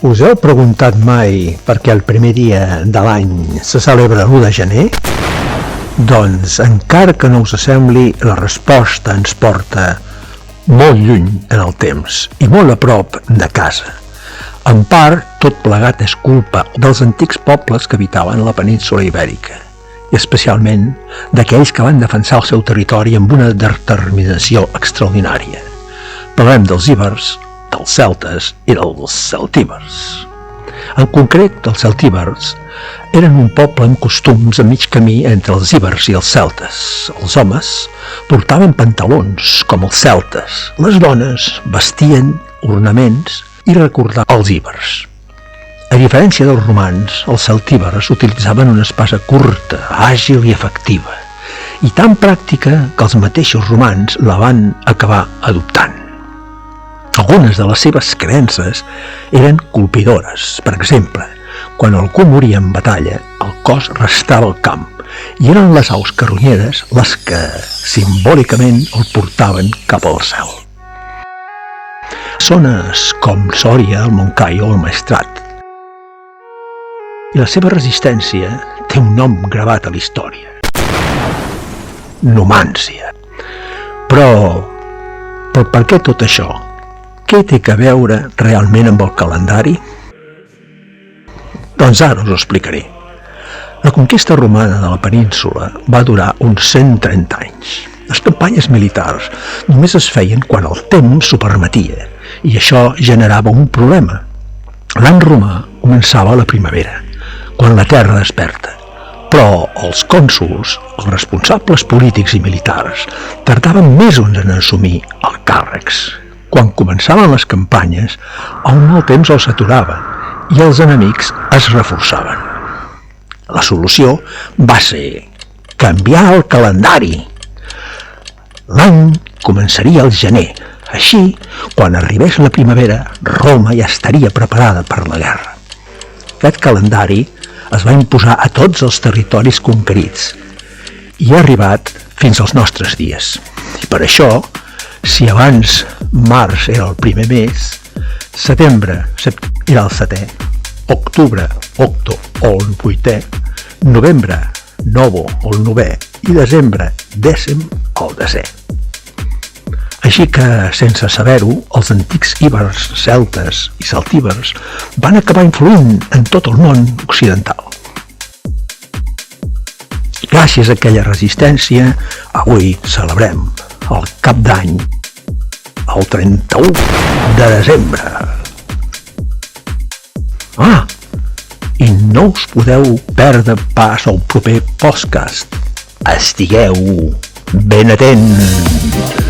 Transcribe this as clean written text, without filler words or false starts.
Us heu preguntat mai per què el primer dia de l'any se celebra l'1 de gener? Doncs, encara que no us sembli, la resposta ens porta molt lluny en el temps i molt a prop de casa. En part, tot plegat és culpa dels antics pobles que habitaven la península Ibèrica, i especialment d'aquells que van defensar el seu territori amb una determinació extraordinària. Parlem dels íbers, dels celtes i dels celtibers. En concret, els celtibers eren un poble amb costums a mig camí entre els íbers i els celtes. Els homes portaven pantalons, com els celtes. Les dones vestien ornaments i recordaven els íbers. A diferència dels romans, els celtibers utilitzaven una espasa curta, àgil i efectiva, i tan pràctica que els mateixos romans la van acabar adoptant. Algunes de les seves creences eren colpidores. Per exemple, quan algú moria en batalla, el cos restava al camp i eren les aus carronyeres les que simbòlicament el portaven cap al cel. Zones com Sòria, el Montcai o el Maestrat. I la seva resistència té un nom gravat a la història: Numància. Però per què tot això? Què té a veure realment amb el calendari? Doncs ara us ho explicaré. La conquesta romana de la península va durar uns 130 anys. Les campanyes militars només es feien quan el temps s'ho permetia, i això generava un problema. L'any romà començava a la primavera, quan la terra desperta, però els cònsols, els responsables polítics i militars, tardaven mesos en assumir els càrrecs. Quan començaven les campanyes, el mal temps els aturava i els enemics es reforçaven. La solució va ser canviar el calendari. L'any començaria al gener. Així, quan arribés la primavera, Roma ja estaria preparada per la guerra. Aquest calendari es va imposar a tots els territoris conquerits i ha arribat fins als nostres dies. I per això, si abans març era el primer mes, setembre era el setè, octubre, octo o el vuitè, novembre, novo o el novè i desembre, dècim o el desè. Així que, sense saber-ho, els antics íbers, celtes i celtibers van acabar influint en tot el món occidental. Gràcies a aquella resistència, avui celebrem el Cap d'Any, el 31 de desembre. I no us podeu perdre pas el proper podcast. Estigueu ben atents!